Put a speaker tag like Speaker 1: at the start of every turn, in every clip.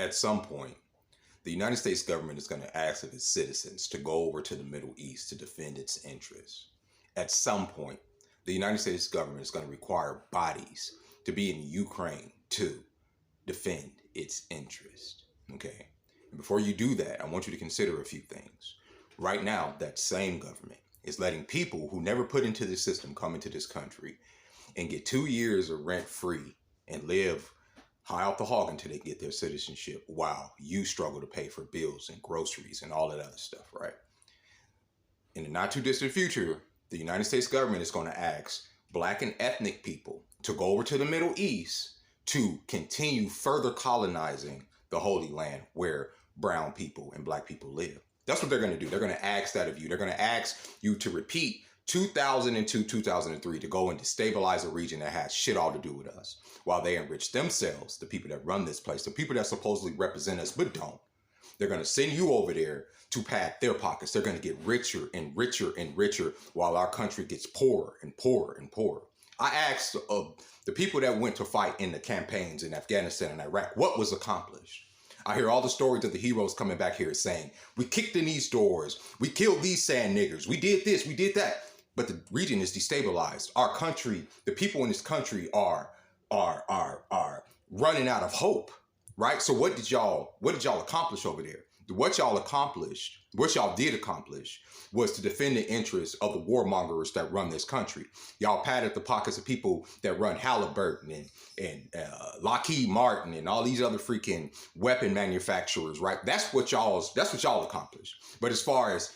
Speaker 1: at some point, the United States government is going to ask of its citizens to go over to the Middle East to defend its interests. At some point, the United States government is going to require bodies to be in Ukraine to defend its interest. Okay? And before you do that, I want you to consider a few things. Right now, that same government is letting people who never put into the system come into this country and get 2 years of rent free and live high off the hog until they get their citizenship while you struggle to pay for bills and groceries and all that other stuff, right? In the not too distant future, the United States government is going to ask Black and ethnic people to go over to the Middle East to continue further colonizing the Holy Land where brown people and Black people live. That's what they're going to do. They're going to ask that of you. They're going to ask you to repeat 2002, 2003 to go and destabilize a region that has shit all to do with us while they enrich themselves, the people that run this place, the people that supposedly represent us but don't. They're going to send you over there to pad their pockets. They're going to get richer and richer and richer while our country gets poorer and poorer and poorer. I asked the people that went to fight in the campaigns in Afghanistan and Iraq, what was accomplished? I hear all the stories of the heroes coming back here saying, we kicked in these doors, we killed these sand niggers, we did this, we did that. But the region is destabilized. Our country, the people in this country are running out of hope, right? So what did y'all accomplish over there? What y'all did accomplish was to defend the interests of the warmongers that run this country. Y'all padded the pockets of people that run Halliburton and Lockheed Martin and all these other freaking weapon manufacturers, right? That's what y'all accomplished. But as far as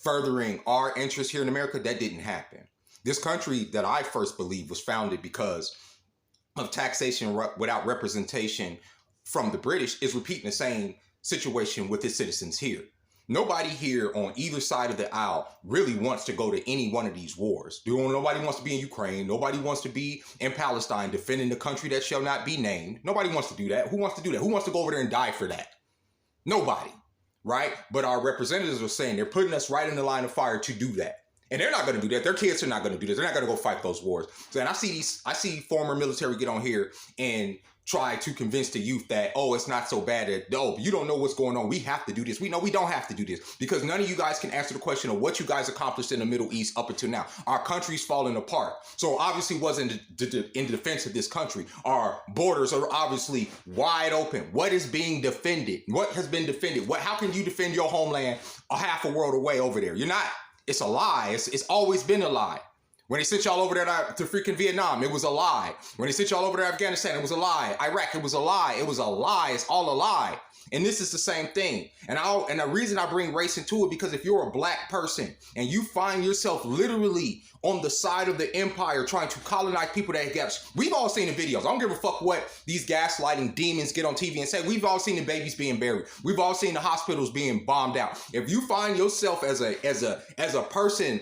Speaker 1: furthering our interests here in America, that didn't happen. This country that I first believe was founded because of taxation without representation from the British is repeating the same situation with its citizens here. Nobody here on either side of the aisle really wants to go to any one of these wars. Nobody wants to be in Ukraine. Nobody wants to be in Palestine defending the country that shall not be named. Nobody wants to do that. Who wants to do that? Who wants to go over there and die for that? Nobody, right? But our representatives are saying they're putting us right in the line of fire to do that. And they're not going to do that. Their kids are not going to do this. They're not going to go fight those wars. So, and I see former military get on here and try to convince the youth that, oh, it's not so bad. You don't know what's going on. We have to do this. We know we don't have to do this because none of you guys can answer the question of what you guys accomplished in the Middle East up until now. Our country's falling apart. So obviously wasn't in defense of this country. Our borders are obviously wide open. What is being defended? What has been defended? How can you defend your homeland a half a world away over there? You're not. It's a lie. It's always been a lie. When they sent y'all over there to freaking Vietnam, it was a lie. When they sent y'all over there to Afghanistan, it was a lie. Iraq, it was a lie. It was a lie. It's all a lie. And this is the same thing. And the reason I bring race into it, because if you're a Black person and you find yourself literally on the side of the empire trying to colonize people that have, we've all seen the videos. I don't give a fuck what these gaslighting demons get on TV and say. We've all seen the babies being buried. We've all seen the hospitals being bombed out. If you find yourself as a person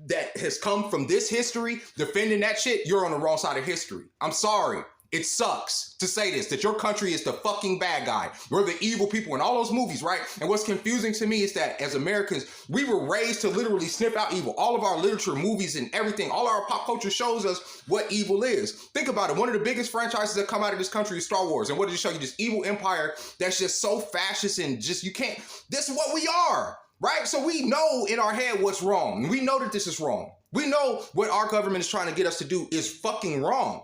Speaker 1: that has come from this history defending that shit, you're on the wrong side of history. I'm sorry. It sucks to say this, that your country is the fucking bad guy. We're the evil people in all those movies, right? And what's confusing to me is that as Americans, we were raised to literally sniff out evil. All of our literature, movies, and everything, all our pop culture shows us what evil is. Think about it. One of the biggest franchises that come out of this country is Star Wars. And what did it show you? This evil empire that's just so fascist and just, you can't, this is what we are, right? So we know in our head what's wrong. We know that this is wrong. We know what our government is trying to get us to do is fucking wrong.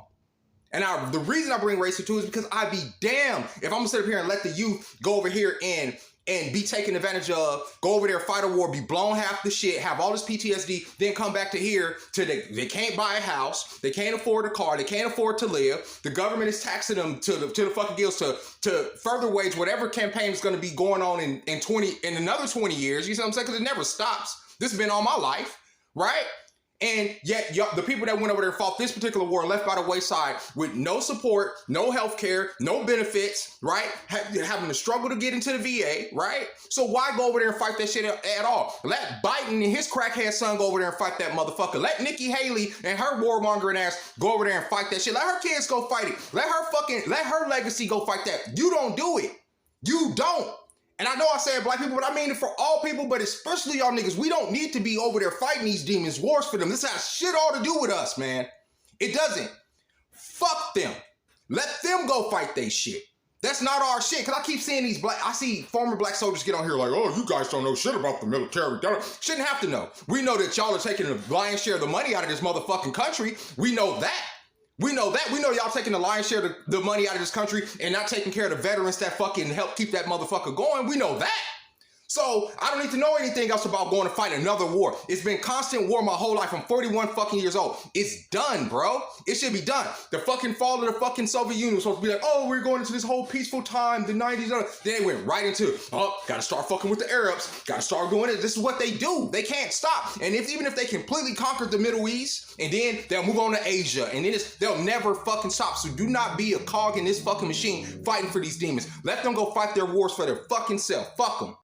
Speaker 1: And the reason I bring race into it is because I'd be damned if I'm gonna sit up here and let the youth go over here and be taken advantage of, go over there, fight a war, be blown half the shit, have all this PTSD, then come back to here they can't buy a house, they can't afford a car, they can't afford to live. The government is taxing them to the fucking gills to further wage whatever campaign is gonna be going on in another 20 years. You see what I'm saying? Because it never stops. This has been all my life, right? And yet, the people that went over there and fought this particular war left by the wayside with no support, no health care, no benefits, right? Having to struggle to get into the VA, right? So why go over there and fight that shit at all? Let Biden and his crackhead son go over there and fight that motherfucker. Let Nikki Haley and her warmongering ass go over there and fight that shit. Let her kids go fight it. Let her legacy go fight that. You don't do it. You don't. And I know I said Black people, but I mean it for all people, but especially y'all niggas. We don't need to be over there fighting these demons' wars for them. This has shit all to do with us, man. It doesn't. Fuck them. Let them go fight they shit. That's not our shit. Cause I keep seeing I see former black soldiers get on here like, oh, you guys don't know shit about the military. Shouldn't have to know. We know that y'all are taking the lion's share of the money out of this motherfucking country. We know that. We know that. We know y'all taking the lion's share of the money out of this country and not taking care of the veterans that fucking help keep that motherfucker going. We know that. So I don't need to know anything else about going to fight another war. It's been constant war my whole life. I'm 41 fucking years old. It's done, bro. It should be done. The fucking fall of the fucking Soviet Union was supposed to be like, oh, we're going into this whole peaceful time, the 90s. Then they went right into, oh, gotta start fucking with the Arabs. Gotta start doing it. This is what they do. They can't stop. And even if they completely conquered the Middle East, and then they'll move on to Asia, and then they'll never fucking stop. So do not be a cog in this fucking machine fighting for these demons. Let them go fight their wars for their fucking self. Fuck them.